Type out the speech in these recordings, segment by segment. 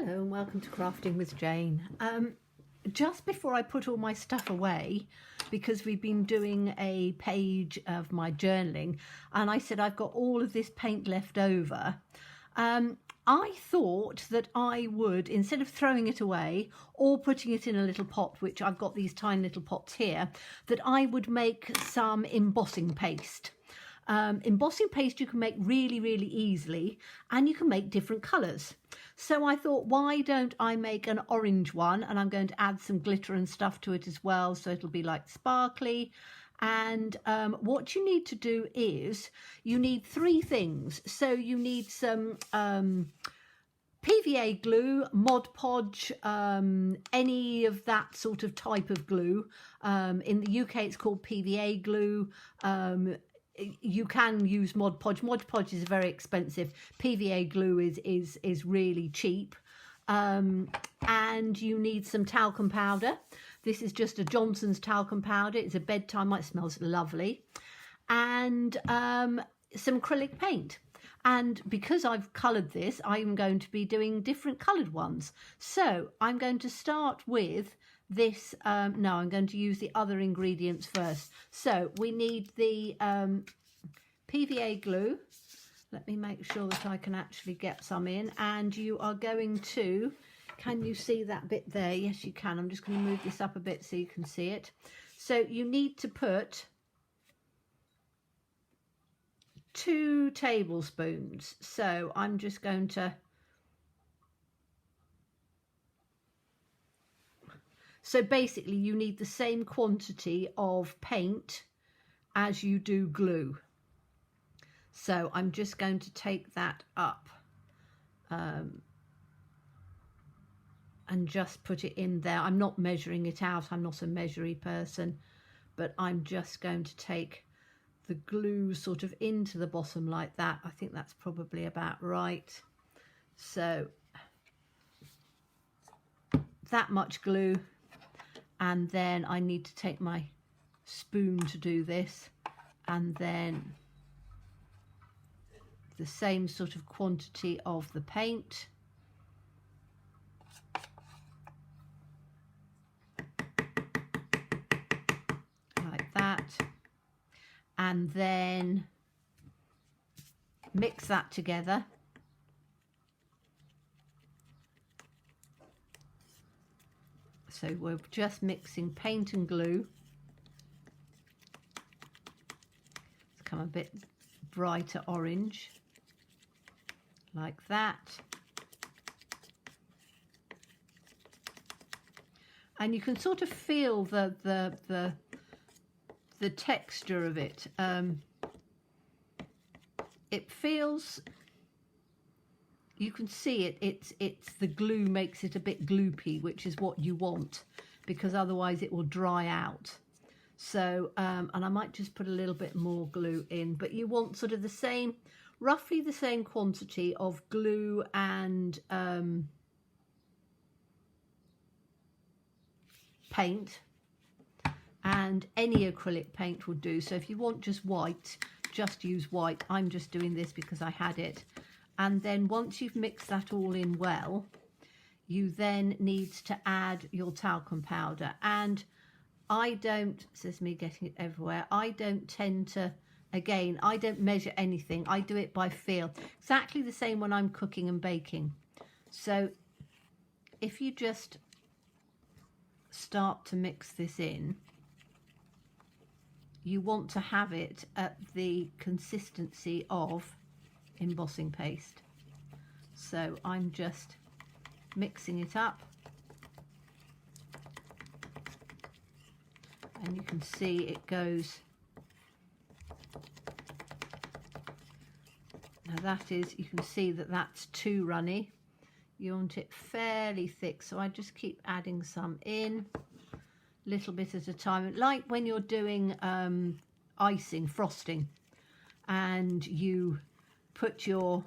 Hello and welcome to Crafting with Jane. Just before I put all my stuff away, because we've been doing a page of my journaling and I said I've got all of this paint left over, I thought that I would, instead of throwing it away or putting it in a little pot, which I've got these tiny little pots here, that I would make some embossing paste. Embossing paste you can make really easily, and you can make different colours. So I thought, why don't I make an orange one, and I'm going to add some glitter and stuff to it as well, so it'll be like sparkly. And what you need to do is you need three things. So you need some PVA glue, Mod Podge, any of that sort of type of glue. In the UK it's called PVA glue. You can use Mod Podge. Mod Podge is very expensive. PVA glue is really cheap. And you need some talcum powder. This is just a Johnson's talcum powder. It's a bedtime, it smells lovely. And some acrylic paint. And because I've coloured this, I'm going to be doing different coloured ones. So I'm going to start with this. No, I'm going to use the other ingredients first. So we need the PVA glue. Let me make sure that I can actually get some in. And you are going to, can you see that bit there? Yes, you can. I'm just going to move this up a bit so you can see it. So you need to put 2 tablespoons. So I'm just going to, so basically you need the same quantity of paint as you do glue. So I'm just going to take that up and just put it in there. I'm not measuring it out. I'm not a measury person, but I'm just going to take the glue sort of into the bottom like that. I think that's probably about right. So that much glue. And then I need to take my spoon to do this, and then the same sort of quantity of the paint. Like that. And then mix that together. So we're just mixing paint and glue. It's come a bit brighter orange, like that. And you can sort of feel the texture of it. It feels, you can see it, it's the glue makes it a bit gloopy, which is what you want, because otherwise it will dry out. So and I might just put a little bit more glue in, but you want sort of the same, roughly the same quantity of glue and paint, and any acrylic paint will do. So if you want just white, just use white. I'm just doing this because I had it. And then once you've mixed that all in well, you then need to add your talcum powder. And I don't, says me getting it everywhere, I don't tend to, again, I don't measure anything. I do it by feel. Exactly the same when I'm cooking and baking. So if you just start to mix this in, you want to have it at the consistency of embossing paste. So I'm just mixing it up, and you can see it goes. Now that is, you can see that that's too runny. You want it fairly thick, so I just keep adding some in, little bit at a time, like when you're doing icing, frosting, and you put your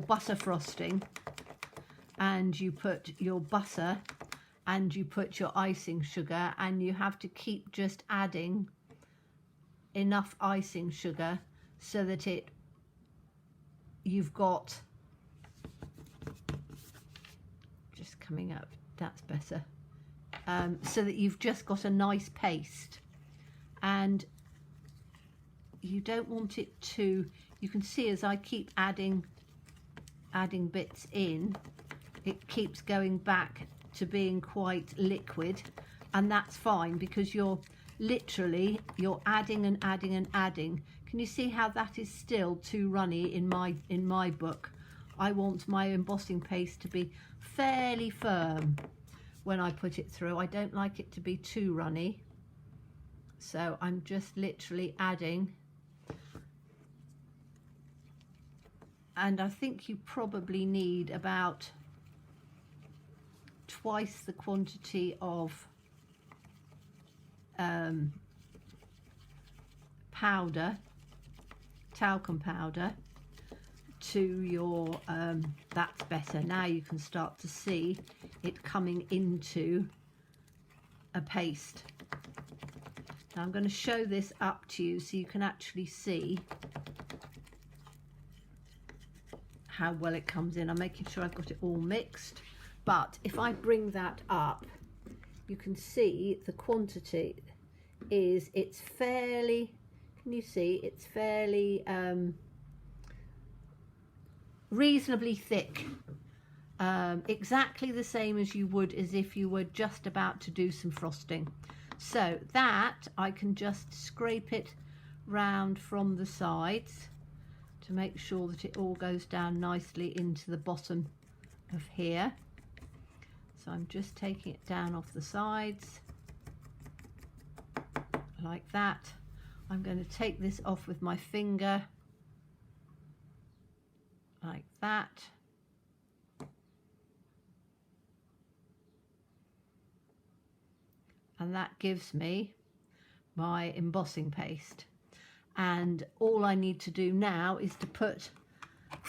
butter frosting, and you put your butter and you put your icing sugar, and you have to keep just adding enough icing sugar so that it you've got, just coming up, that's better, so that you've just got a nice paste, and you don't want it to, you can see as I keep adding bits in, it keeps going back to being quite liquid, and that's fine because you're adding and adding and adding. Can you see how that is still too runny in my book? I want my embossing paste to be fairly firm when I put it through. I don't like it to be too runny. So I'm just literally adding. And I think you probably need about twice the quantity of powder, talcum powder, to your, that's better. Now you can start to see it coming into a paste. Now I'm going to show this up to you so you can actually see how well it comes in. I'm making sure I've got it all mixed, but if I bring that up, you can see the quantity is, it's fairly, can you see, it's fairly reasonably thick, exactly the same as you would as if you were just about to do some frosting. So that I can just scrape it round from the sides to make sure that it all goes down nicely into the bottom of here. So I'm just taking it down off the sides like that. I'm going to take this off with my finger like that. And that gives me my embossing paste. And all I need to do now is to put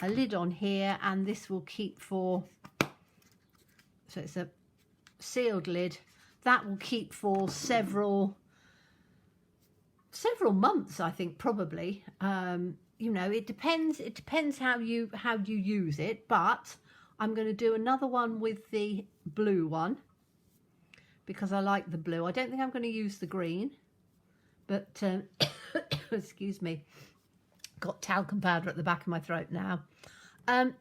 a lid on here, and this will keep for, so it's a sealed lid, that will keep for several months, I think, probably. You know, it depends how you use it, but I'm going to do another one with the blue one because I like the blue. I don't think I'm going to use the green, but excuse me, got talcum powder at the back of my throat now.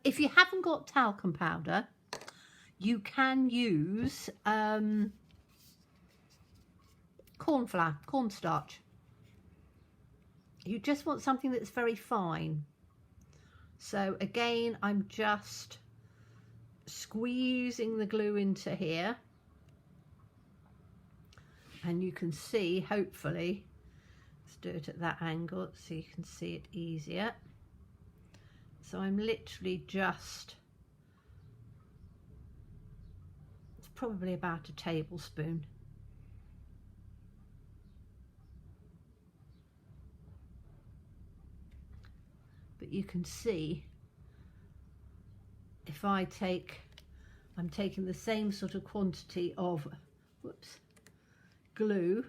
If you haven't got talcum powder, you can use cornstarch. You just want something that's very fine. So again, I'm just squeezing the glue into here, and you can see, hopefully, let's do it at that angle so you can see it easier. So I'm literally just, it's probably about a tablespoon. But you can see, if I take, I'm taking the same sort of quantity of, whoops, glue,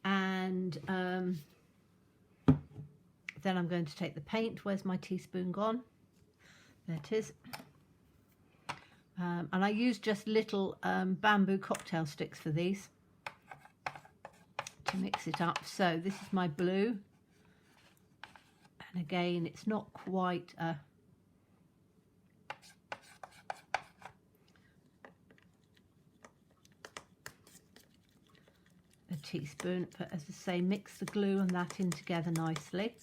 and then I'm going to take the paint. Where's my teaspoon gone? There it is. And I use just little bamboo cocktail sticks for these to mix it up. So this is my blue. And again, it's not quite a teaspoon, but as I say, mix the glue and that in together nicely.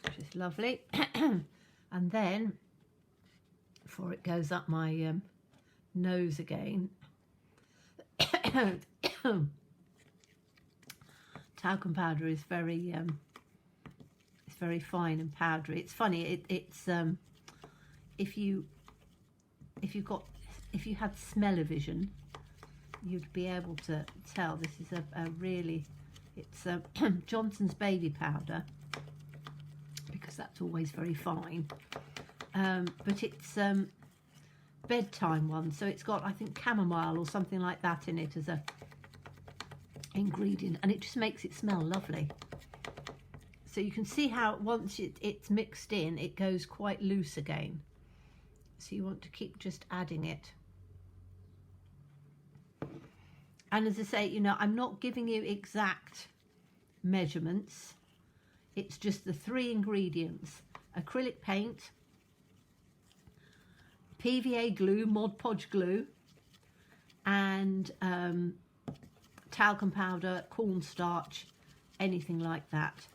Which is lovely. And then, before it goes up my nose again, talcum powder is very it's very fine and powdery. It's funny, it's if you had smell-o-vision, you'd be able to tell this is a really, it's Johnson's baby powder, because that's always very fine, but it's bedtime one, so it's got, I think, chamomile or something like that in it as ingredient, and it just makes it smell lovely. So you can see how once it's mixed in, it goes quite loose again. So you want to keep just adding it. And as I say, you know, I'm not giving you exact measurements. It's just the 3 ingredients: acrylic paint, PVA glue, Mod Podge glue, and talcum powder, cornstarch, anything like that.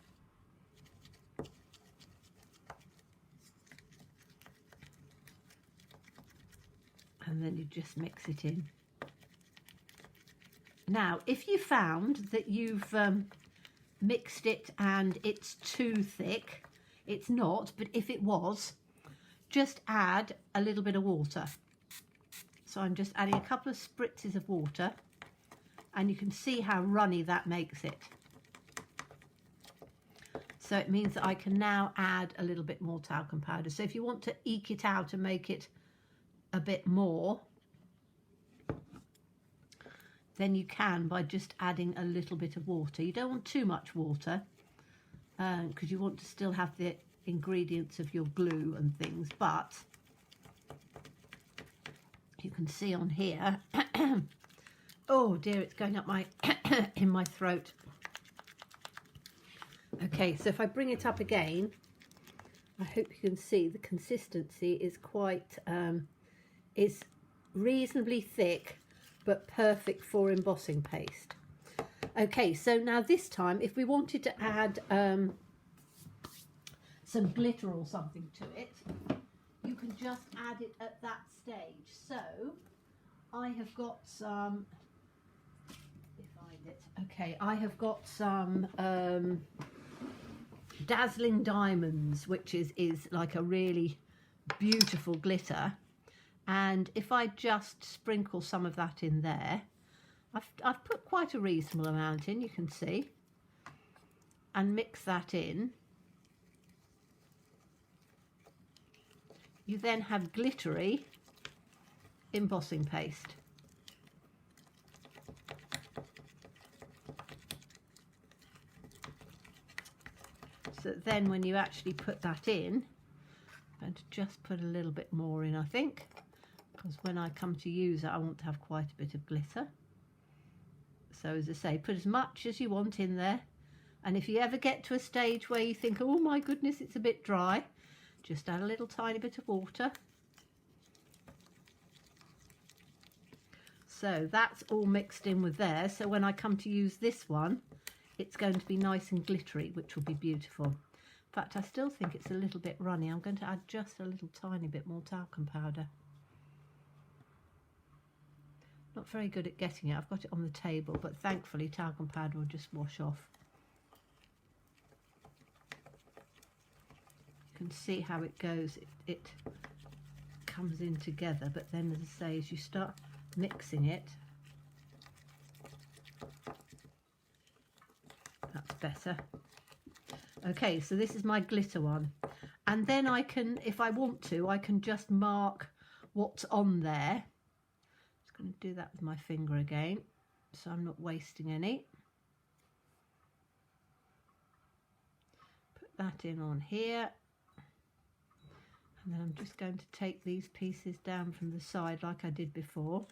And then you just mix it in. Now, if you found that you've mixed it and it's too thick, it's not, but if it was, just add a little bit of water. So I'm just adding a couple of spritzes of water, and you can see how runny that makes it. So it means that I can now add a little bit more talcum powder. So if you want to eke it out and make it a bit more, then you can by just adding a little bit of water. You don't want too much water because you want to still have the ingredients of your glue and things, but you can see on here oh dear, it's going up my in my throat. Okay, so if I bring it up again, I hope you can see the consistency is quite is reasonably thick but perfect for embossing paste. Okay, so now this time if we wanted to add some glitter or something to it, you can just add it at that stage. So I have got some, find it. Okay, I have got some Dazzling Diamonds, which is like a really beautiful glitter. And if I just sprinkle some of that in there, I've put quite a reasonable amount in, you can see, and mix that in. You then have glittery embossing paste. So then when you actually put that in, I'm going to just put a little bit more in, I think, because when I come to use it, I want to have quite a bit of glitter. So as I say, put as much as you want in there. And if you ever get to a stage where you think, oh my goodness, it's a bit dry, just add a little tiny bit of water. So that's all mixed in with there. So when I come to use this one, it's going to be nice and glittery, which will be beautiful. In fact, I still think it's a little bit runny. I'm going to add just a little tiny bit more talcum powder. Not very good at getting it. I've got it on the table, but thankfully talcum powder will just wash off. You can see how it goes. It comes in together, but then as I say, as you start mixing it, that's better. Okay, so this is my glitter one, and then I can, if I want to, I can just mark what's on there. Just going to do that with my finger again, so I'm not wasting any. Put that in on here, and then I'm just going to take these pieces down from the side like I did before,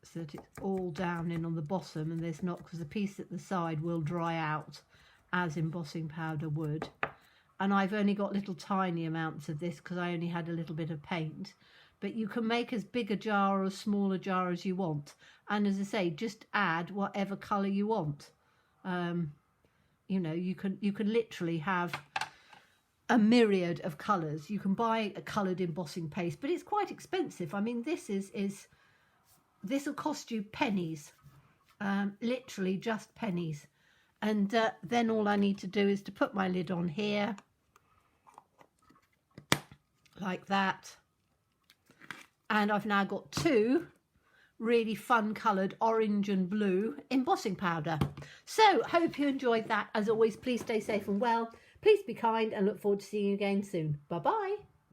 so that it's all down in on the bottom, and there's not, because the piece at the side will dry out as embossing powder would. And I've only got little tiny amounts of this because I only had a little bit of paint, but you can make as big a jar or as small a jar as you want, and as I say, just add whatever colour you want. You know, you can literally have a myriad of colours. You can buy a coloured embossing paste, but it's quite expensive. I mean, this will cost you pennies, literally just pennies. And then all I need to do is to put my lid on here, like that. And I've now got 2 really fun coloured orange and blue embossing powder. So, hope you enjoyed that. As always, please stay safe and well. Please be kind, and look forward to seeing you again soon. Bye-bye.